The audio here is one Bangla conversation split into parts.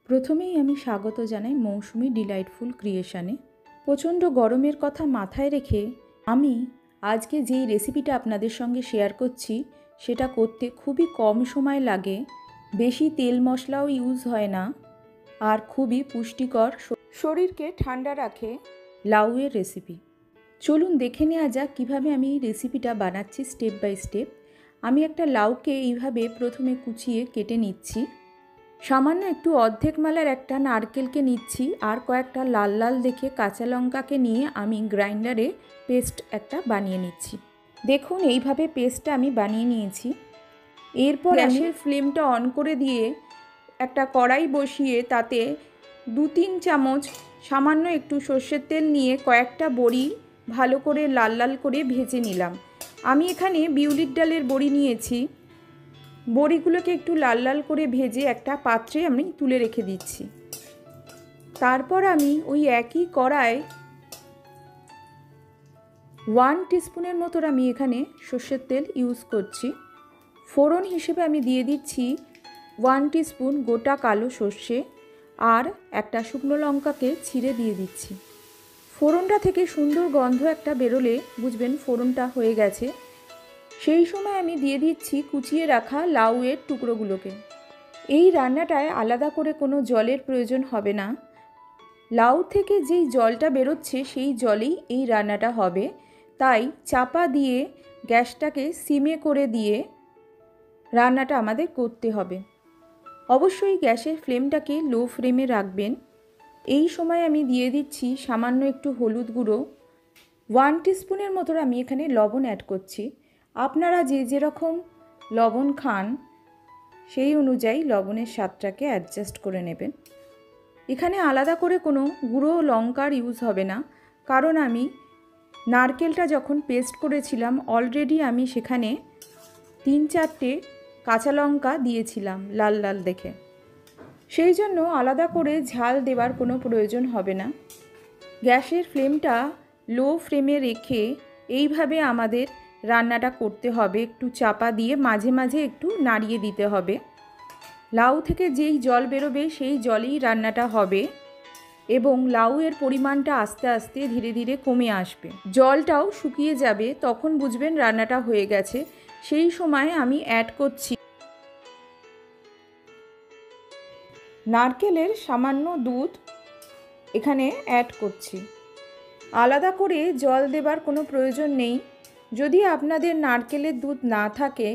প্রথমেই আমি স্বাগত জানাই মৌসুমি ডিলাইটফুল ক্রিয়েশনে। প্রচণ্ড গরমের কথা মাথায় রেখে আমি আজকে যেই রেসিপিটা আপনাদের সঙ্গে শেয়ার করছি সেটা করতে খুবই কম সময় লাগে, বেশি তেল মশলাও ইউজ হয় না, আর খুবই পুষ্টিকর, শরীরকে ঠান্ডা রাখে লাউয়ের রেসিপি। চলুন দেখে নেওয়া যাক কীভাবে আমি এই রেসিপিটা বানাচ্ছি স্টেপ বাই স্টেপ। আমি একটা লাউকে এইভাবে প্রথমে কুচিয়ে কেটে নিচ্ছি। সামান্য একটু অর্ধেক মালার একটা নারকেলকে নিচ্ছি, আর কয়েকটা লাল লাল দেখে কাঁচা লঙ্কাকে নিয়ে আমি গ্রাইন্ডারে পেস্ট একটা বানিয়ে নিচ্ছি। দেখুন এইভাবে পেস্টটা আমি বানিয়ে নিয়েছি। এরপর গ্যাসের ফ্লেমটা অন করে দিয়ে একটা কড়াই বসিয়ে তাতে 2-3 চামচ সামান্য একটু সর্ষের তেল নিয়ে কয়েকটা বড়ি ভালো করে লাল লাল করে ভেজে নিলাম। আমি এখানে বিউলির ডালের বড়ি নিয়েছি। বড়িগুলোকে একটু লাল লাল করে ভেজে একটা পাত্রে আমি তুলে রেখে দিচ্ছি। তারপর আমি ওই একই কড়ায় 1 টিস্পুনের মতো আমি এখানে সর্ষের তেল ইউজ করছি। ফোড়ন হিসেবে আমি দিয়ে দিচ্ছি 1 টিস্পুন গোটা কালো সর্ষে, আর একটা শুকনো লঙ্কাকে ছিঁড়ে দিয়ে দিচ্ছি। ফোড়নটা থেকে সুন্দর গন্ধ একটা বেরোলে বুঝবেন ফোড়নটা হয়ে গেছে। সেই সময় আমি দিয়ে দিচ্ছি কুচিয়ে রাখা লাউয়ের টুকরোগুলোকে। এই রান্নাটায় আলাদা করে কোনো জলের প্রয়োজন হবে না। লাউ থেকে যেই জলটা বেরোচ্ছে সেই জলেই এই রান্নাটা হবে, তাই চাপা দিয়ে গ্যাসটাকে সিমে করে দিয়ে রান্নাটা আমাদের করতে হবে। অবশ্যই গ্যাসের ফ্লেমটাকে লো ফ্লেমে রাখবেন। এই সময় আমি দিয়ে দিচ্ছি সামান্য একটু হলুদ গুঁড়ো, 1 টিস্পুনের মতো আমি এখানে লবণ অ্যাড করছি। আপনারা যে যেরকম লবণ খান সেই অনুযায়ী লবণের স্বাদটাকে অ্যাডজাস্ট করে নেবেন। এখানে আলাদা করে কোনো গুঁড়ো লঙ্কার ইউজ হবে না, কারণ আমি নারকেলটা যখন পেস্ট করেছিলাম অলরেডি আমি সেখানে 3-4টে কাঁচা লঙ্কা দিয়েছিলাম লাল লাল দেখে, সেই জন্য আলাদা করে ঝাল দেওয়ার কোনো প্রয়োজন হবে না। গ্যাসের ফ্লেমটা লো ফ্লেমে রেখে এইভাবে আমাদের রান্নাটা করতে হবে। একটু চাপা দিয়ে মাঝে মাঝে একটু নাড়িয়ে দিতে হবে। লাউ থেকে যেই জল বেরোবে সেই জলেই রান্নাটা হবে, এবং লাউয়ের পরিমাণটা আস্তে আস্তে ধীরে ধীরে কমে আসবে, জলটাও শুকিয়ে যাবে, তখন বুঝবেন রান্নাটা হয়ে গেছে। সেই সময় আমি অ্যাড করছি নারকেলের সামান্য দুধ, এখানে অ্যাড করছি। আলাদা করে জল দেবার কোনো প্রয়োজন নেই। যদি আপনাদের নারকেলের দুধ না থাকে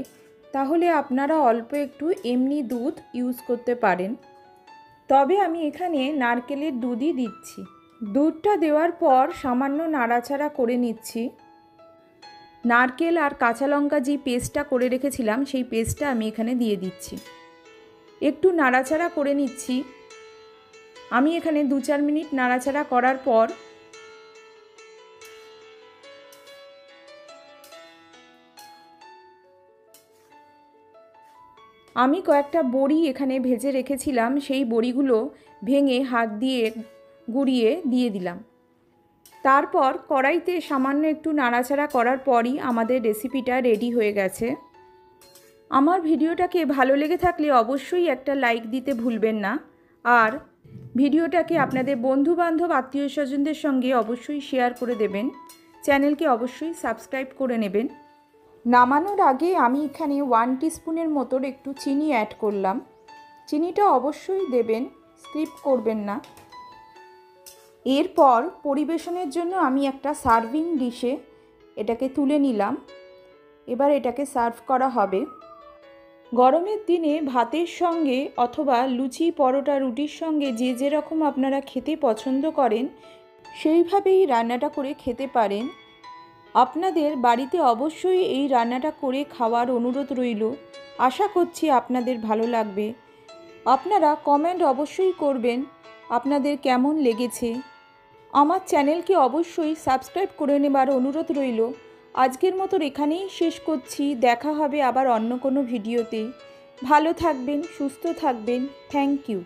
তাহলে আপনারা অল্প একটু এমনি দুধ ইউজ করতে পারেন, তবে আমি এখানে নারকেলের দুধই দিচ্ছি। দুধটা দেওয়ার পর সামান্য নাড়াচাড়া করে নিচ্ছি। নারকেল আর কাঁচা লঙ্কা যে পেস্টটা করে রেখেছিলাম সেই পেস্টটা আমি এখানে দিয়ে দিচ্ছি। একটু নাড়াচাড়া করে নিচ্ছি। আমি এখানে 2-4 মিনিট নাড়াচাড়া করার পর আমি কয়েকটা বড়ি এখানে ভেজে রেখেছিলাম, সেই বড়িগুলো ভেঙে হাত দিয়ে গুঁড়িয়ে দিয়ে দিলাম। তারপর কড়াইতে সামান্য একটু নাড়াচাড়া করার পরই আমাদের রেসিপিটা রেডি হয়ে গেছে। আমার ভিডিওটাকে ভালো লেগে থাকলে অবশ্যই একটা লাইক দিতে ভুলবেন না, আর ভিডিওটাকে আপনাদের বন্ধুবান্ধব আত্মীয় স্বজনদের সঙ্গে অবশ্যই শেয়ার করে দেবেন। চ্যানেলকে অবশ্যই সাবস্ক্রাইব করে নেবেন। নামানোর আগে আমি এখানে 1 টিস্পুনের মতো একটু চিনি অ্যাড করলাম। চিনিটা অবশ্যই দেবেন, স্কিপ করবেন না। এরপর পরিবেশনের জন্য আমি একটা সার্ভিং ডিশে এটাকে তুলে নিলাম। এবার এটাকে সার্ভ করা হবে। গরমের দিনে ভাতের সঙ্গে অথবা লুচি, পরোটা, রুটির সঙ্গে যে যেরকম আপনারা খেতে পছন্দ করেন সেইভাবেই রান্নাটা করে খেতে পারেন। আপনাদের বাড়িতে অবশ্যই এই রান্নাটা করে খাওয়ার অনুরোধ রইল। আশা করছি আপনাদের ভালো লাগবে। আপনারা কমেন্ট অবশ্যই করবেন আপনাদের কেমন লেগেছে। আমার চ্যানেলকে অবশ্যই সাবস্ক্রাইব করে নেবার অনুরোধ রইল। আজকের মতো এখানেই শেষ করছি। দেখা হবে আবার অন্য কোনো ভিডিওতে। ভালো থাকবেন, সুস্থ থাকবেন। Thank you.